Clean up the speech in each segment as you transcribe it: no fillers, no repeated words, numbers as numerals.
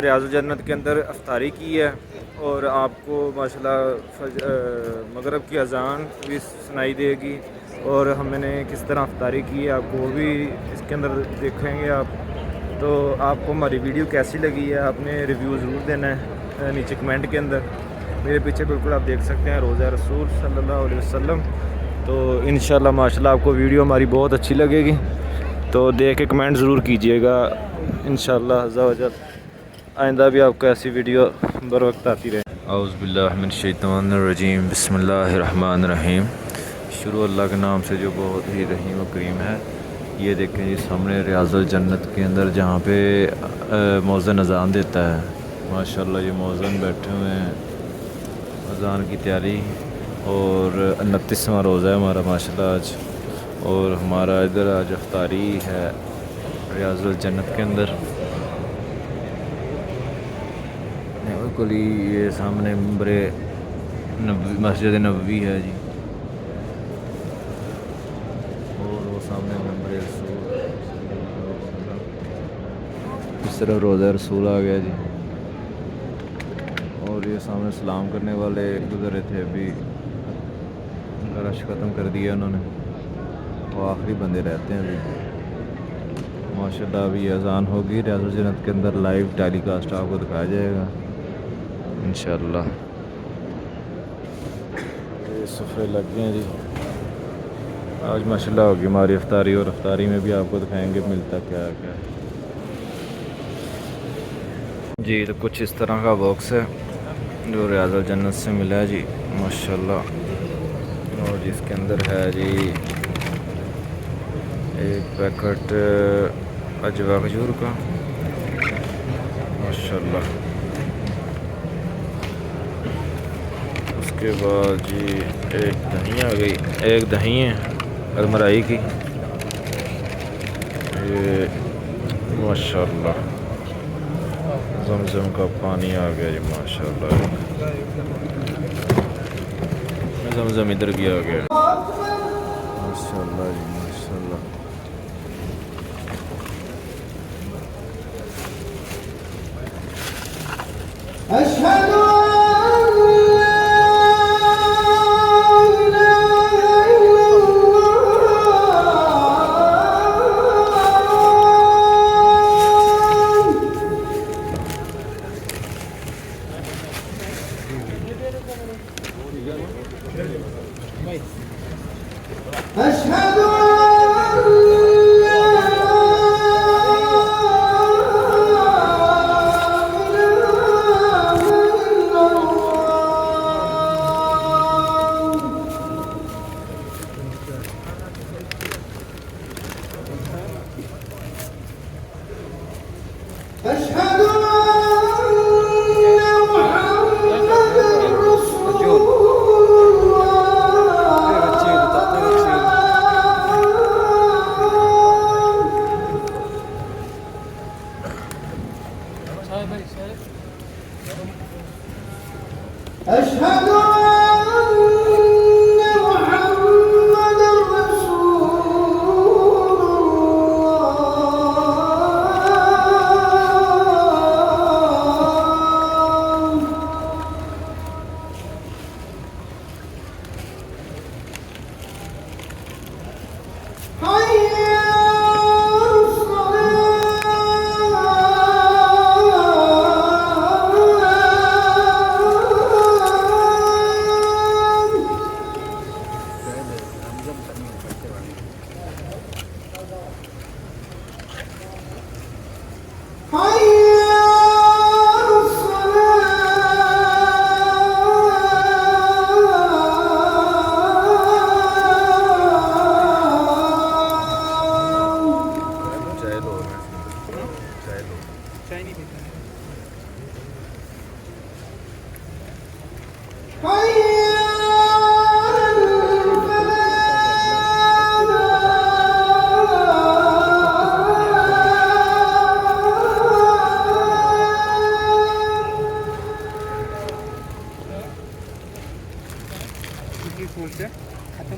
रियाज़ुल जन्नत के अंदर अफ्तारी की है और आपको माशाल्लाह मगरिब की अज़ान भी सुनाई देगी और हमने किस तरह अफ्तारी की है आपको वो भी इसके अंदर देखेंगे आप। तो आपको हमारी वीडियो कैसी लगी है आपने रिव्यू ज़रूर देना है नीचे कमेंट के अंदर। मेरे पीछे बिल्कुल आप देख सकते हैं रोज़ा रसूल सल्लल्लाहु अलैहि वसल्लम। तो इंशाल्लाह माशाल्लाह आपको वीडियो हमारी बहुत अच्छी लगेगी, तो देख के कमेंट ज़रूर कीजिएगा। इंशाल्लाह अज़्ज़ा वजल आइंदा भी आपको ऐसी वीडियो बर वक्त आती रहे। औज़ुबिल्लाहि मिनश्शैतानिर्रजीम बिस्मिल्लाहिर्रहमानिर्रहीम। शुरू अल्लाह के नाम से जो बहुत ही रहीम व करीम है। ये देखें जी सामने रियाज़ुल जन्नत के अंदर जहाँ पे मौज़न अज़ान देता है। माशाल्लाह ये मौज़न बैठे हुए हैं अज़ान की तैयारी और 29वां रोज़ा है हमारा माशाल्लाह आज। और हमारा इधर आज अफ्तारी है रियाज़ुल जन्नत के अंदर। बिल्कुल ही ये सामने मिंबरे मस्जिद नबवी है जी और वो सामने मिंबर रसूल। इस तरफ रोज़ा रसूल आ गया जी और ये सामने सलाम करने वाले गुजर रहे थे, अभी उनका रश ख़त्म कर दिया उन्होंने, वो आखिरी बंदे रहते हैं अभी। माशाल्लाह अभी अज़ान होगी रियाज़ुल जन्नत के अंदर, लाइव टेलीकास्ट आपको दिखाया जाएगा इंशाल्लाह। ये सफ़रे लग गए हैं जी आज माशाल्लाह होगी हमारी अफ्तारी और अफ्तारी में भी आपको दिखाएंगे मिलता क्या क्या है जी। तो कुछ इस तरह का बॉक्स है जो रियाज़ुल जन्नत से मिला है जी माशाल्लाह, और जिसके अंदर है जी एक पैकेट अजवा खजूर का माशाल्लाह। उसके बाद जी एक दही आ गई, एक दही है अलमराई की ये माशाल्लाह। ज़मज़म का पानी आ गया जी माशाल्लाह, ज़मज़म इधर भी आ गया माशाल्लाह जी माशाल्लाह।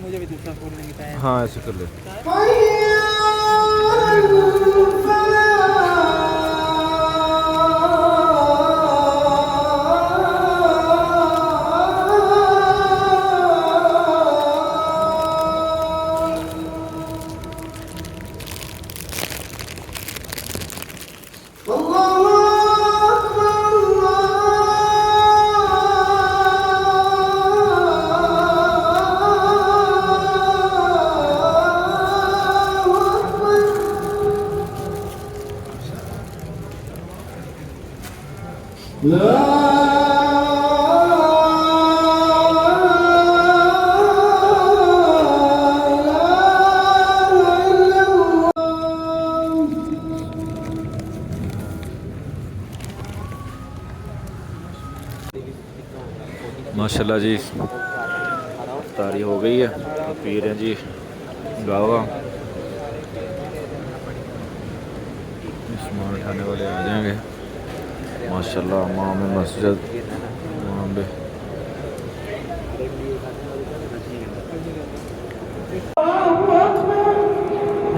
मुझे भी दूसरा फोन नहीं था। हाँ ऐसे कर ले। माशाल्लाह जी इफ्तारी हो गई है, तो पी रहे हैं जी गावा। सामान उठाने वाले आ जाएंगे माशाल्लाह। इमाम मस्जिद इमाम भी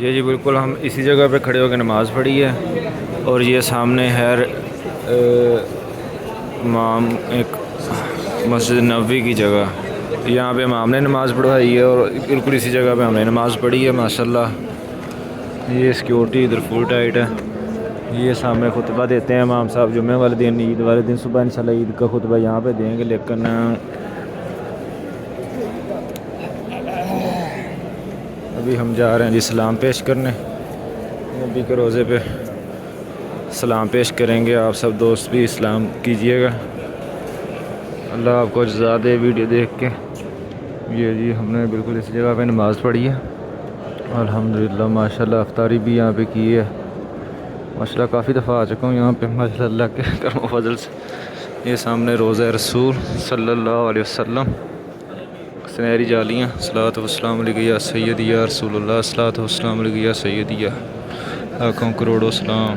ये जी बिल्कुल हम इसी जगह पे खड़े होकर नमाज़ पढ़ी है। और ये सामने है इमाम एक मस्जिद नबवी की जगह, यहाँ पे इमाम ने नमाज़ पढ़वाई है और बिल्कुल इसी जगह पे हमने नमाज़ पढ़ी है माशाल्लाह। ये सिक्योरिटी इधर फुल टाइट है। ये सामने खुतबा देते हैं इमाम साहब जुम्मे वाले दिन, ईद वाले दिन सुबह इंशाल्लाह ईद का खुतबा यहाँ पे देंगे। लेकिन अभी हम जा रहे हैं जी सलाम पेश करने, नबी के रोज़े पे सलाम पेश करेंगे। आप सब दोस्त भी इस्लाम कीजिएगा, अल्लाह आपको जज़ा दे वीडियो देख के। ये जी हमने बिल्कुल इस जगह पे नमाज़ पढ़ी है अल्हम्दुलिल्लाह माशाल्लाह। अफ्तारी भी यहाँ पे की है माशाल्लाह। काफ़ी दफ़ा आ चुका हूँ यहाँ पे माशाल्लाह के करम फजल से। ये सामने रोज़ा रसूल सल्लल्लाहु अलैहि वसल्लम, सुनहरी जालियाँ। सलात वस्सलाम अलैका या सय्यदी या रसूलुल्लाह, सलात वस्सलाम अलैका या सय्यदी या आकों करोड़ों सलाम।